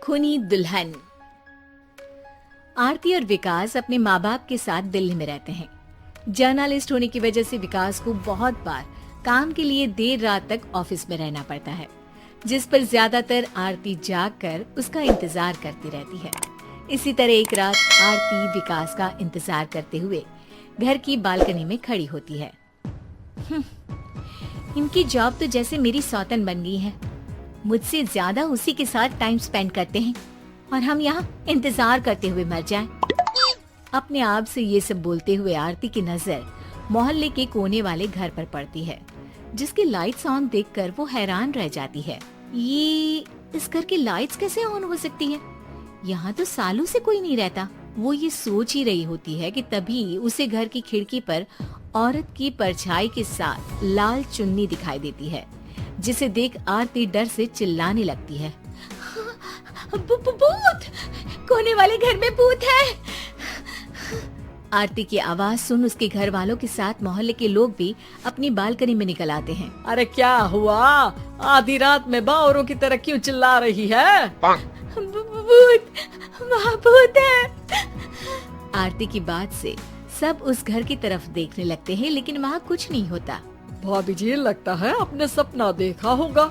खूनी दुल्हन। आरती और विकास अपने माँ बाप के साथ दिल्ली में रहते हैं। जर्नलिस्ट होने की वजह से विकास को बहुत बार काम के लिए देर रात तक ऑफिस में रहना पड़ता है, जिस पर ज्यादातर आरती जागकर उसका इंतजार करती रहती है। इसी तरह एक रात आरती विकास का इंतजार करते हुए घर की बालकनी में खड़ी होती है। इनकी जॉब तो जैसे मेरी सौतन बन गई है। मुझसे ज्यादा उसी के साथ टाइम स्पेंड करते हैं और हम यहाँ इंतजार करते हुए मर जाएं। अपने आप से ये सब बोलते हुए आरती की नजर मोहल्ले के कोने वाले घर पर पड़ती है, जिसकी लाइट्स ऑन देखकर वो हैरान रह जाती है। ये इस घर की लाइट्स कैसे ऑन हो सकती है? यहाँ तो सालों से कोई नहीं रहता। वो ये सोच ही रही होती है कि तभी उसे घर की खिड़की पर औरत की परछाई के साथ लाल चुन्नी दिखाई देती है, जिसे देख आरती डर से चिल्लाने लगती है। भूत! कोने वाले घर में भूत है। आरती की आवाज सुन उसके घर वालों के साथ मोहल्ले के लोग भी अपनी बालकनी में निकल आते हैं। अरे क्या हुआ? आधी रात में बावरों की तरह क्यों चिल्ला रही है? भूत! वहाँ भूत है। आरती की बात से सब उस घर की तरफ देखने लगते हैं, लेकिन वहाँ कुछ नहीं होता। भाभी जी, लगता है आपने सपना देखा होगा।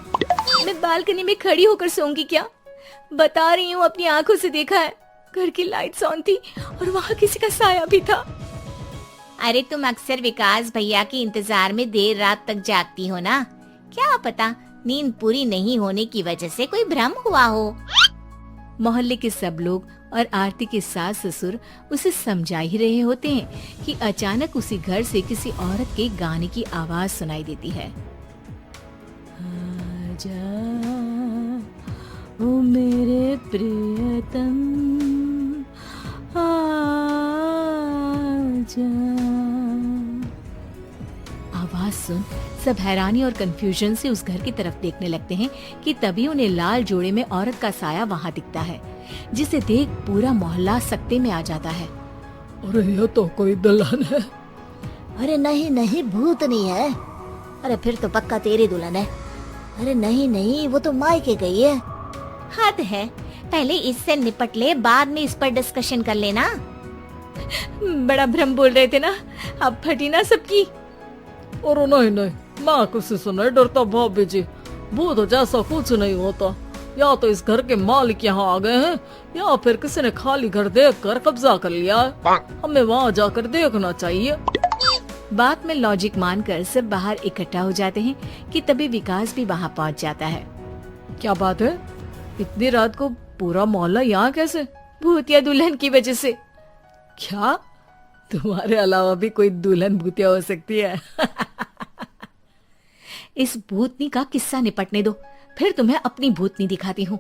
मैं बालकनी में खड़ी होकर सोऊंगी क्या? बता रही हूँ, अपनी आंखों से देखा है। घर की लाइट्स ऑन थी और वहाँ किसी का साया भी था। अरे तुम अक्सर विकास भैया के इंतजार में देर रात तक जागती हो ना? क्या पता नींद पूरी नहीं होने की वजह से कोई भ्रम हुआ हो। मोहल्ले के सब लोग और आरती के सास ससुर उसे समझा ही रहे होते हैं कि अचानक उसी घर से किसी औरत के गाने की आवाज सुनाई देती है। आजा ओ मेरे प्रियतम, आजा। आवाज सुन सब हैरानी और कंफ्यूजन से उस घर की तरफ देखने लगते हैं कि तभी उन्हें लाल जोड़े में औरत का साया वहाँ दिखता है, जिसे देख पूरा मोहल्ला सकते में आ जाता है। अरे ये तो कोई दुल्हन है। अरे नहीं नहीं, भूत नहीं है। अरे फिर तो पक्का तेरी दुल्हन है। अरे नहीं नहीं, वो तो मायके गई है। हद है, पहले इससे निपट ले, बाद में इस पर डिस्कशन कर लेना। बड़ा भ्रम बोल रहे थे ना, अब फटी ना सबकी। और नहीं नहीं, मैं किसी से नहीं डरता भाभी जी। भूत जैसा कुछ नहीं होता। या तो इस घर के मालिक यहाँ आ गए हैं, या फिर किसी ने खाली घर देखकर कब्जा कर लिया है। हमें वहाँ जाकर देखना चाहिए। बात में लॉजिक मानकर सब बाहर इकट्ठा हो जाते हैं कि तभी विकास भी वहाँ पहुँच जाता है। क्या बात है? इतनी रात को पूरा मोहल्ला यहाँ कैसे? भूतिया दुल्हन की वजह से। क्या तुम्हारे अलावा भी कोई दुल्हन भूतिया हो सकती है? इस भूतनी का किस्सा निपटने दो, फिर तुम्हें अपनी भूतनी दिखाती हूँ।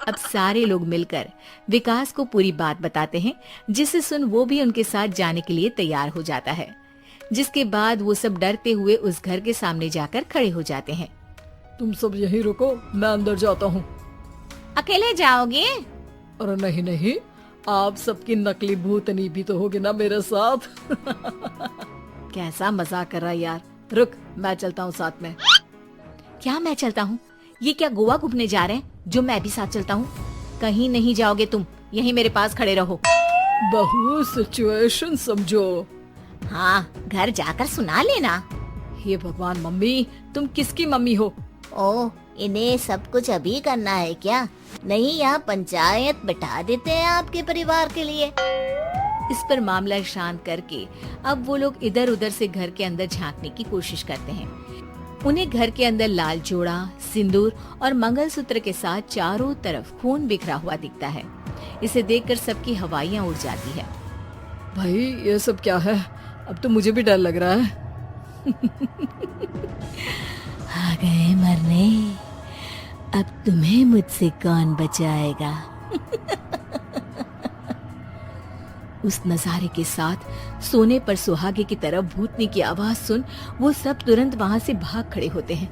अब सारे लोग मिलकर विकास को पूरी बात बताते हैं, जिसे सुन वो भी उनके साथ जाने के लिए तैयार हो जाता है। जिसके बाद वो सब डरते हुए उस घर के सामने जाकर खड़े हो जाते हैं। तुम सब यहीं रुको, मैं अंदर जाता हूँ। अकेले जाओगे? अरे नहीं नहीं, आप सबकी नकली भूतनी भी तो होगी ना मेरे साथ। कैसा मजाक कर रहा यार। रुक, मैं चलता हूँ साथ में। क्या मैं चलता हूँ? ये क्या गोवा घूमने जा रहे हैं जो मैं भी साथ चलता हूँ? कहीं नहीं जाओगे तुम, यहीं मेरे पास खड़े रहो। बहू सिचुएशन समझो। हाँ, घर जाकर सुना लेना। हे भगवान, मम्मी तुम किसकी मम्मी हो? ओ, इन्हें सब कुछ अभी करना है क्या? नहीं, यहाँ पंचायत बैठा देते हैं आपके परिवार के लिए। इस पर मामला शांत करके अब वो लोग इधर उधर से घर के अंदर झांकने की कोशिश करते हैं। उन्हें घर के अंदर लाल जोड़ा, सिंदूर और मंगलसूत्र के साथ चारों तरफ खून बिखरा हुआ दिखता है। इसे देखकर सबकी हवाइयाँ उड़ जाती है। भाई ये सब क्या है? अब तो मुझे भी डर लग रहा है। आ गए मरने, अब तुम्हें मुझसे कौन बचाएगा? उस नजारे के साथ सोने पर सुहागे की तरफ भूतनी की आवाज सुन वो सब तुरंत वहाँ से भाग खड़े होते हैं।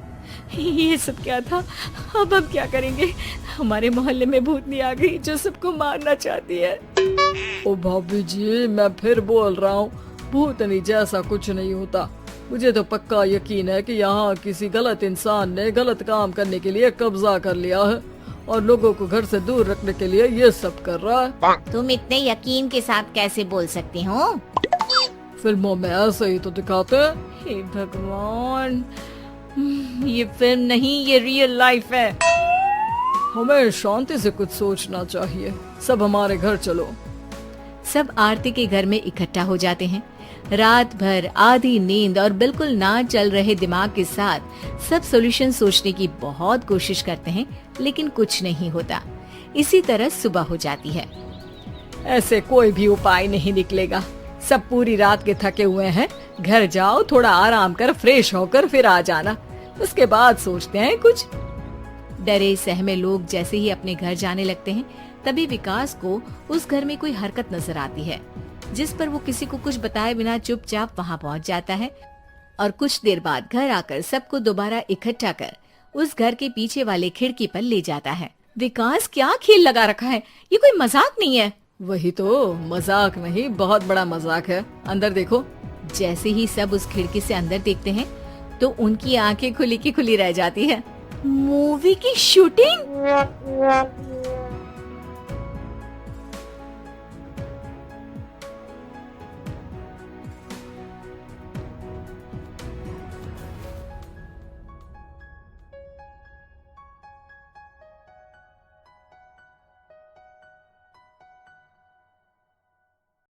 ये सब क्या था? अब हम क्या करेंगे? हमारे मोहल्ले में भूतनी आ गई जो सबको मारना चाहती है। ओ भाभी जी, मैं फिर बोल रहा हूँ, भूतनी जैसा कुछ नहीं होता। मुझे तो पक्का यकीन है कि यहाँ किसी गलत इंसान ने गलत काम करने के लिए कब्जा कर लिया है और लोगों को घर से दूर रखने के लिए ये सब कर रहा है। तुम इतने यकीन के साथ कैसे बोल सकते हो? फिल्मों में ऐसे ही तो दिखाते हैं। हे भगवान, ये फिल्म नहीं, ये रियल लाइफ है। हमें शांति से कुछ सोचना चाहिए। सब हमारे घर चलो। सब आरती के घर में इकट्ठा हो जाते हैं। रात भर आधी नींद और बिल्कुल ना चल रहे दिमाग के साथ सब सॉल्यूशन सोचने की बहुत कोशिश करते हैं, लेकिन कुछ नहीं होता। इसी तरह सुबह हो जाती है। ऐसे कोई भी उपाय नहीं निकलेगा। सब पूरी रात के थके हुए हैं। घर जाओ, थोड़ा आराम कर, फ्रेश होकर फिर आ जाना। उसके बाद सोचते हैं कुछ। डरे सहमे लोग जैसे ही अपने घर जाने लगते हैं, तभी विकास को उस घर में कोई हरकत नजर आती है, जिस पर वो किसी को कुछ बताए बिना चुपचाप वहाँ पहुँच जाता है और कुछ देर बाद घर आकर सबको दोबारा इकट्ठा कर उस घर के पीछे वाले खिड़की पर ले जाता है। विकास, क्या खेल लगा रखा है? ये कोई मजाक नहीं है। वही तो, मजाक नहीं, बहुत बड़ा मजाक है। अंदर देखो। जैसे ही सब उस खिड़की से अंदर देखते हैं तो उनकी आंखें खुली की खुली रह जाती है। मूवी की शूटिंग?